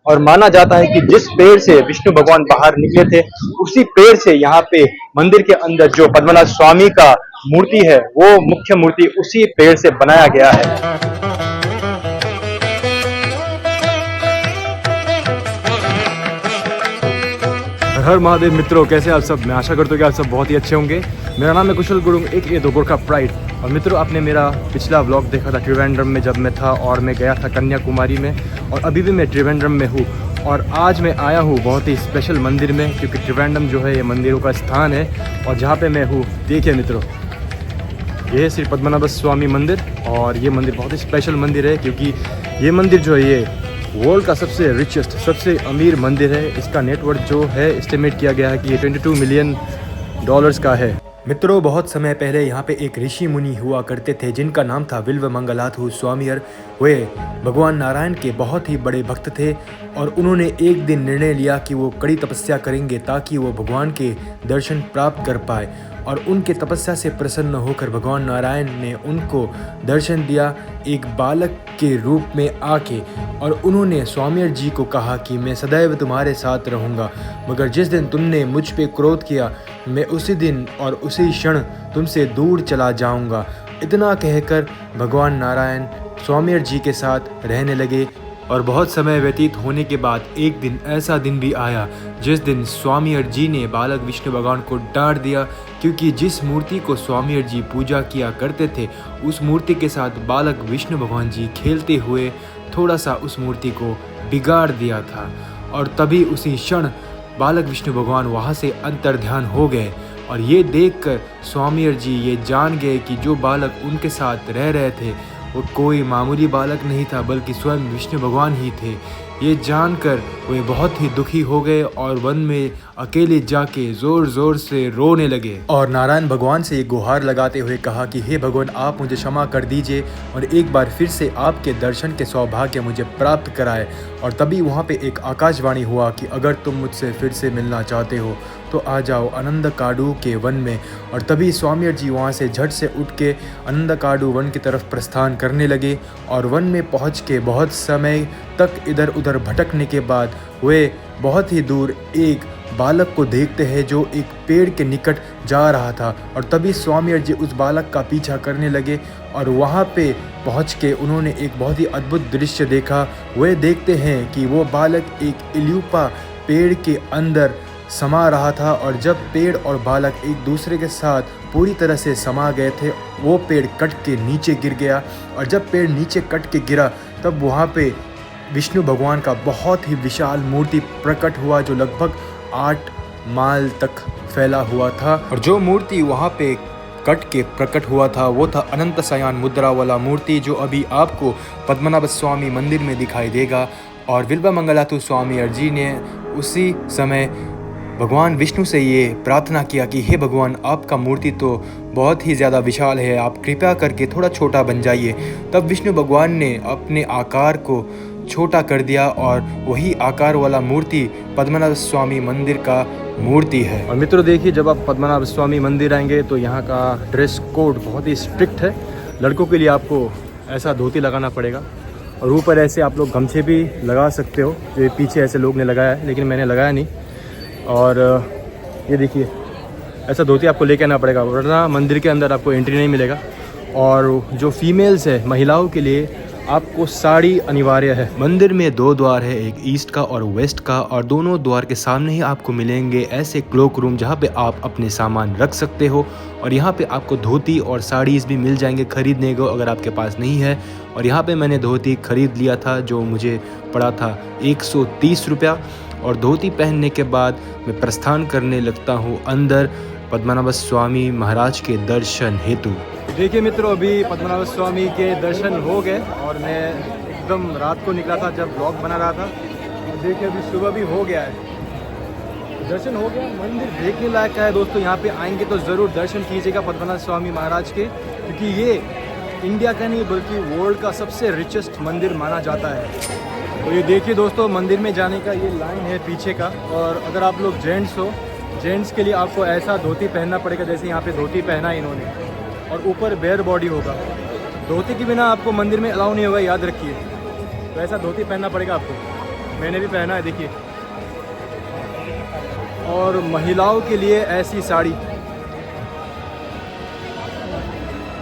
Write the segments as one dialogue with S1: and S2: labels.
S1: और माना जाता है कि जिस पेड़ से विष्णु भगवान बाहर निकले थे, उसी पेड़ से यहाँ पे मंदिर के अंदर जो पद्मनाभ स्वामी का मूर्ति है, वो मुख्य मूर्ति उसी पेड़ से बनाया गया है। हर हर महादेव मित्रों, कैसे आप सब। मैं आशा करता हूँ कि आप सब बहुत ही अच्छे होंगे। मेरा नाम है कुशल गुरुंग, एक ये दो गोरखा प्राइड। और मित्रों, आपने मेरा पिछला व्लॉग देखा था त्रिवेंद्रम में, जब मैं था और मैं गया था कन्याकुमारी में, और अभी भी मैं त्रिवेंद्रम में हूँ। और आज मैं आया हूँ बहुत ही स्पेशल मंदिर में, क्योंकि त्रिवेंद्रम जो है ये मंदिरों का स्थान है। और जहाँ पे मैं हूँ, देखिए मित्रों, ये है श्री पद्मनाभ स्वामी मंदिर। और ये मंदिर बहुत ही स्पेशल मंदिर है, क्योंकि ये मंदिर जो है ये वर्ल्ड का सबसे रिचेस्ट, सबसे अमीर मंदिर है। इसका नेटवर्थ जो है एस्टिमेट किया गया है कि ये $22 मिलियन का है। मित्रों, बहुत समय पहले यहाँ पे एक ऋषि मुनि हुआ करते थे, जिनका नाम था विल्व मंगलाथु स्वामीयर। वे भगवान नारायण के बहुत ही बड़े भक्त थे, और उन्होंने एक दिन निर्णय लिया कि वो कड़ी तपस्या करेंगे ताकि वो भगवान के दर्शन प्राप्त कर पाए। और उनके तपस्या से प्रसन्न होकर भगवान नारायण ने उनको दर्शन दिया एक बालक के रूप में आके। और उन्होंने स्वामीयर जी को कहा कि मैं सदैव तुम्हारे साथ रहूँगा, मगर जिस दिन तुमने मुझ पे क्रोध किया, मैं उसी दिन और उसी क्षण तुमसे दूर चला जाऊँगा। इतना कहकर भगवान नारायण स्वामीयर जी के साथ रहने लगे। और बहुत समय व्यतीत होने के बाद एक दिन ऐसा दिन भी आया जिस दिन स्वामीयर जी ने बालक विष्णु भगवान को डांट दिया, क्योंकि जिस मूर्ति को स्वामीयर जी पूजा किया करते थे, उस मूर्ति के साथ बालक विष्णु भगवान जी खेलते हुए थोड़ा सा उस मूर्ति को बिगाड़ दिया था। और तभी उसी क्षण बालक विष्णु भगवान वहाँ से अंतर्ध्यान हो गए। और ये देखकर स्वामीयर जी ये जान गए कि जो बालक उनके साथ रह रहे थे वो कोई मामूली बालक नहीं था, बल्कि स्वयं विष्णु भगवान ही थे। ये जानकर वे बहुत ही दुखी हो गए और वन में अकेले जाके जोर जोर से रोने लगे। और नारायण भगवान से गुहार लगाते हुए कहा कि हे भगवान, आप मुझे क्षमा कर दीजिए और एक बार फिर से आपके दर्शन के सौभाग्य मुझे प्राप्त कराए। और तभी वहाँ पे एक आकाशवाणी हुआ कि अगर तुम मुझसे फिर से मिलना चाहते हो तो आ जाओ आनंदकाडु के वन में। और तभी स्वामीयर जी वहाँ से झट से उठ के आनंदकाडु वन की तरफ प्रस्थान करने लगे। और वन में पहुँच के बहुत समय तक इधर उधर भटकने के बाद वे बहुत ही दूर एक बालक को देखते हैं जो एक पेड़ के निकट जा रहा था। और तभी स्वामीयर जी उस बालक का पीछा करने लगे, और वहाँ पे पहुँच के उन्होंने एक बहुत ही अद्भुत दृश्य देखा। वे देखते हैं कि वो बालक एक इल्यूपा पेड़ के अंदर समा रहा था, और जब पेड़ और बालक एक दूसरे के साथ पूरी तरह से समा गए थे, वो पेड़ कट के नीचे गिर गया। और जब पेड़ नीचे कट के गिरा, तब वहाँ पे विष्णु भगवान का बहुत ही विशाल मूर्ति प्रकट हुआ, जो लगभग 8 माइल तक फैला हुआ था। और जो मूर्ति वहाँ पे कट के प्रकट हुआ था वो था अनंत शयन मुद्रा वाला मूर्ति, जो अभी आपको पद्मनाभ स्वामी मंदिर में दिखाई देगा। और विल्व मंगलाथु स्वामीयर जी ने उसी समय भगवान विष्णु से ये प्रार्थना किया कि हे भगवान, आपका मूर्ति तो बहुत ही ज़्यादा विशाल है, आप कृपया करके थोड़ा छोटा बन जाइए। तब विष्णु भगवान ने अपने आकार को छोटा कर दिया, और वही आकार वाला मूर्ति पद्मनाभ स्वामी मंदिर का मूर्ति है। और मित्रों देखिए, जब आप पद्मनाभ स्वामी मंदिर आएंगे तो यहाँ का ड्रेस कोड बहुत ही स्ट्रिक्ट है। लड़कों के लिए आपको ऐसा धोती लगाना पड़ेगा, और ऊपर ऐसे आप लोग गमछे भी लगा सकते हो, जो पीछे ऐसे लोग ने लगाया है, लेकिन मैंने लगाया नहीं। और ये देखिए, ऐसा धोती आपको लेके आना पड़ेगा, वरना मंदिर के अंदर आपको एंट्री नहीं मिलेगा। और जो फीमेल्स है, महिलाओं के लिए आपको साड़ी अनिवार्य है। मंदिर में 2 द्वार है, एक ईस्ट का और वेस्ट का, और दोनों द्वार के सामने ही आपको मिलेंगे ऐसे क्लोक रूम, जहाँ पे आप अपने सामान रख सकते हो। और यहाँ पे आपको धोती और साड़ीज़ भी मिल जाएंगे खरीदने को, अगर आपके पास नहीं है। और यहाँ पे मैंने धोती खरीद लिया था, जो मुझे पड़ा था 130 रुपया। और धोती पहनने के बाद मैं प्रस्थान करने लगता हूँ अंदर पद्मनाभ स्वामी महाराज के दर्शन हेतु। देखिए मित्रों, अभी पद्मनाभ स्वामी के दर्शन हो गए, और मैं एकदम रात को निकला था जब ब्लॉग बना रहा था। देखिए अभी सुबह भी हो गया है, दर्शन हो गया। मंदिर देखने लायक है दोस्तों, यहाँ पे आएंगे तो ज़रूर दर्शन कीजिएगा पद्मनाभ स्वामी महाराज के, क्योंकि ये इंडिया का नहीं बल्कि वर्ल्ड का सबसे रिचेस्ट मंदिर माना जाता है। तो ये देखिए दोस्तों, मंदिर में जाने का ये लाइन है पीछे का। और अगर आप लोग जेंट्स हो, जेंट्स के लिए आपको ऐसा धोती पहनना पड़ेगा, जैसे यहाँ पे धोती पहना है इन्होंने, और ऊपर बेयर बॉडी होगा। धोती के बिना आपको मंदिर में अलाउ नहीं होगा, याद रखिए। तो ऐसा धोती पहनना पड़ेगा आपको। मैंने भी पहना है, देखिए। और महिलाओं के लिए ऐसी साड़ी,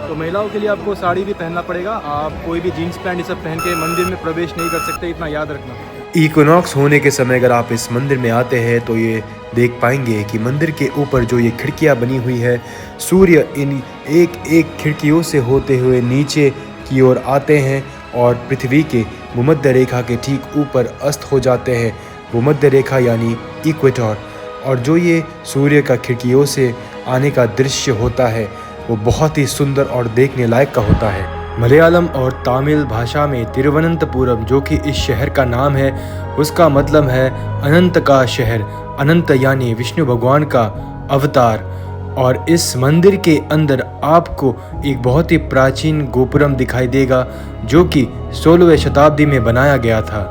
S1: तो महिलाओं के लिए आपको साड़ी भी पहनना पड़ेगा। आप कोई भी जीन्स पैंट ये सब पहन के मंदिर में प्रवेश नहीं कर सकते, इतना याद रखना।
S2: इक्विनॉक्स होने के समय अगर आप इस मंदिर में आते हैं तो ये देख पाएंगे कि मंदिर के ऊपर जो ये खिड़कियां बनी हुई है, सूर्य इन एक एक खिड़कियों से होते हुए नीचे की ओर आते हैं और पृथ्वी के भूमध्य रेखा के ठीक ऊपर अस्त हो जाते हैं। भूमध्य रेखा यानी इक्वेटर। और जो ये सूर्य का खिड़कियों से आने का दृश्य होता है वो बहुत ही सुंदर और देखने लायक का होता है। मलयालम और तमिल भाषा में तिरुवनंतपुरम, जो कि इस शहर का नाम है, उसका मतलब है अनंत का शहर। अनंत यानी विष्णु भगवान का अवतार। और इस मंदिर के अंदर आपको एक बहुत ही प्राचीन गोपुरम दिखाई देगा जो कि 16वीं शताब्दी में बनाया गया था।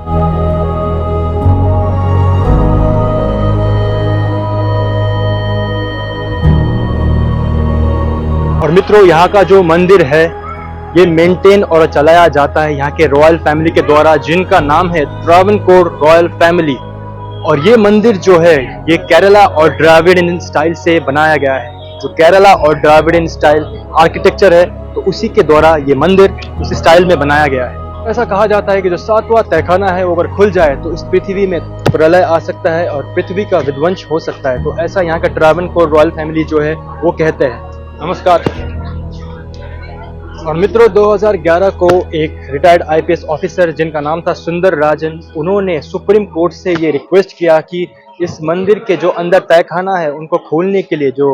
S1: और मित्रों, यहाँ का जो मंदिर है ये मेंटेन और चलाया जाता है यहाँ के रॉयल फैमिली के द्वारा, जिनका नाम है ट्रावनकोर रॉयल फैमिली। और ये मंदिर जो है ये केरला और द्राविडियन स्टाइल से बनाया गया है। जो केरला और द्राविडियन स्टाइल आर्किटेक्चर है तो उसी के द्वारा ये मंदिर उस स्टाइल में बनाया गया है। ऐसा कहा जाता है कि जो 7वां तहखाना है वो अगर खुल जाए तो इस पृथ्वी में प्रलय आ सकता है और पृथ्वी का विध्वंस हो सकता है। तो ऐसा यहाँ का ट्रावनकोर रॉयल फैमिली जो है वो कहते हैं। नमस्कार। और मित्रों, 2011 को एक रिटायर्ड आईपीएस ऑफिसर जिनका नाम था सुंदर राजन, उन्होंने सुप्रीम कोर्ट से ये रिक्वेस्ट किया कि इस मंदिर के जो अंदर तहखाना है उनको खोलने के लिए जो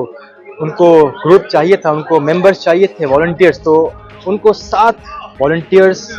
S1: उनको ग्रुप चाहिए था, उनको मेंबर्स चाहिए थे, वॉलंटियर्स, तो उनको 7 वॉलंटियर्स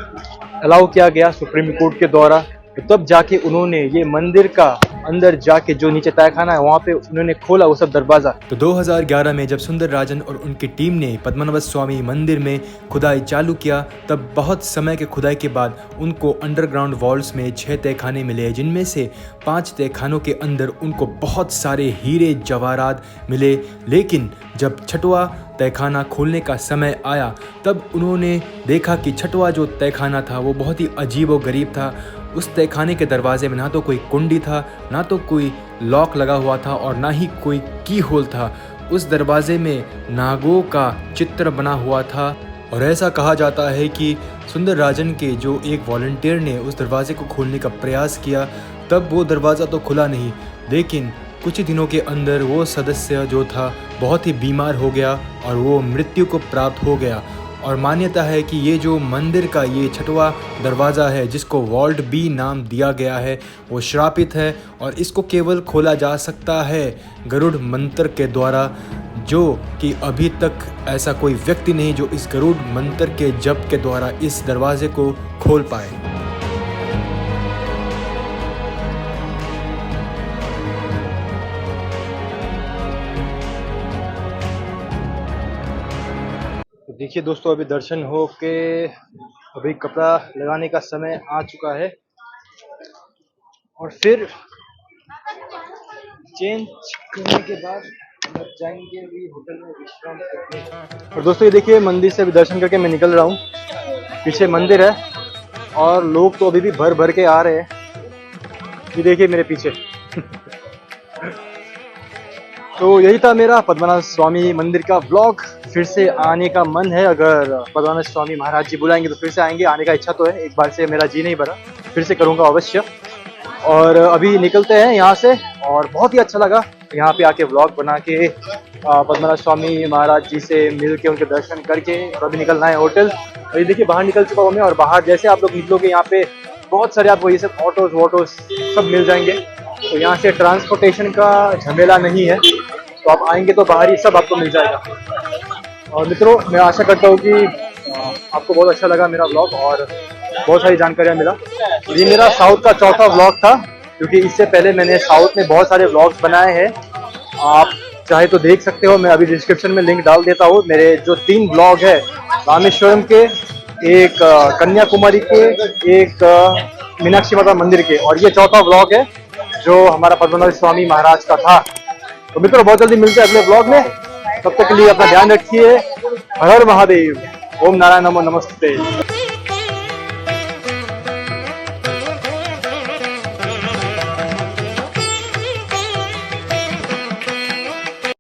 S1: अलाउ किया गया सुप्रीम कोर्ट के द्वारा। तो तब जाके उन्होंने ये मंदिर का अंदर जाके जो नीचे तहखाना है वहाँ पे उन्होंने खोला वो सब दरवाजा।
S2: तो 2011 में जब सुंदर राजन और उनकी टीम ने पद्मनाभ स्वामी मंदिर में खुदाई चालू किया, तब बहुत समय के खुदाई के बाद उनको अंडरग्राउंड वॉल्स में 6 तहखाने मिले, जिनमें से 5 तहखानों के अंदर उनको बहुत सारे हीरे जवाहरात मिले। लेकिन जब 6वां तहखाना खोलने का समय आया तब उन्होंने देखा कि 6वां जो तहखाना था वो बहुत ही अजीब व गरीब था। उस तहखाने के दरवाजे में ना तो कोई कुंडी था, ना तो कोई लॉक लगा हुआ था और ना ही कोई की होल था। उस दरवाजे में नागों का चित्र बना हुआ था। और ऐसा कहा जाता है कि सुंदर राजन के जो एक वॉलंटियर ने उस दरवाजे को खोलने का प्रयास किया, तब वो दरवाज़ा तो खुला नहीं, लेकिन कुछ ही दिनों के अंदर वो सदस्य जो था बहुत ही बीमार हो गया और वो मृत्यु को प्राप्त हो गया। और मान्यता है कि ये जो मंदिर का ये 6वां दरवाज़ा है, जिसको वॉल्ट बी नाम दिया गया है, वो श्रापित है और इसको केवल खोला जा सकता है गरुड़ मंत्र के द्वारा, जो कि अभी तक ऐसा कोई व्यक्ति नहीं जो इस गरुड़ मंत्र के जप के द्वारा इस दरवाजे को खोल पाए।
S1: देखिए दोस्तों, अभी दर्शन हो के अभी कपड़ा लगाने का समय आ चुका है और फिर चेंज करने के बाद जाएंगे अभी होटल में विश्राम करने। और दोस्तों ये देखिए, मंदिर से अभी दर्शन करके मैं निकल रहा हूँ। पीछे मंदिर है और लोग तो अभी भी भर भर के आ रहे हैं। ये देखिए मेरे पीछे। तो यही था मेरा पद्मनाभ स्वामी मंदिर का व्लॉग। फिर से आने का मन है, अगर पद्मनाभ स्वामी महाराज जी बुलाएंगे तो फिर से आएंगे। आने का इच्छा तो है, एक बार से मेरा जी नहीं भरा, फिर से करूँगा अवश्य। और अभी निकलते हैं यहाँ से। और बहुत ही अच्छा लगा यहाँ पे आके व्लॉग बना के, पद्मनाभ स्वामी महाराज जी से मिल के उनके दर्शन करके। और अभी निकलना है होटल। और ये देखिए बाहर निकल चुका हूँ मैं। और बाहर जैसे आप लोग निकलोगे यहाँ पे बहुत सारे आपको ये सब ऑटोज वोटोज सब मिल जाएंगे। तो यहाँ से ट्रांसपोर्टेशन का झमेला नहीं है, तो आप आएंगे तो बाहर ही सब आपको मिल जाएगा। और मित्रों, मैं आशा करता हूँ कि आपको बहुत अच्छा लगा मेरा व्लॉग और बहुत सारी जानकारियाँ मिला। ये मेरा साउथ का चौथा व्लॉग था, क्योंकि इससे पहले मैंने साउथ में बहुत सारे व्लॉग्स बनाए हैं। आप चाहे तो देख सकते हो, मैं अभी डिस्क्रिप्शन में लिंक डाल देता हूँ। मेरे जो 3 व्लॉग है, रामेश्वरम के, एक कन्याकुमारी के, एक मीनाक्षी माता मंदिर के, और ये चौथा व्लॉग है जो हमारा पद्मनाभ स्वामी महाराज का था। तो मित्रों, बहुत जल्दी मिलते हैं अगले व्लॉग में। तब तक के लिए अपना ध्यान रखिए। हर हर महादेव। ओम नारायण नमो नमस्ते।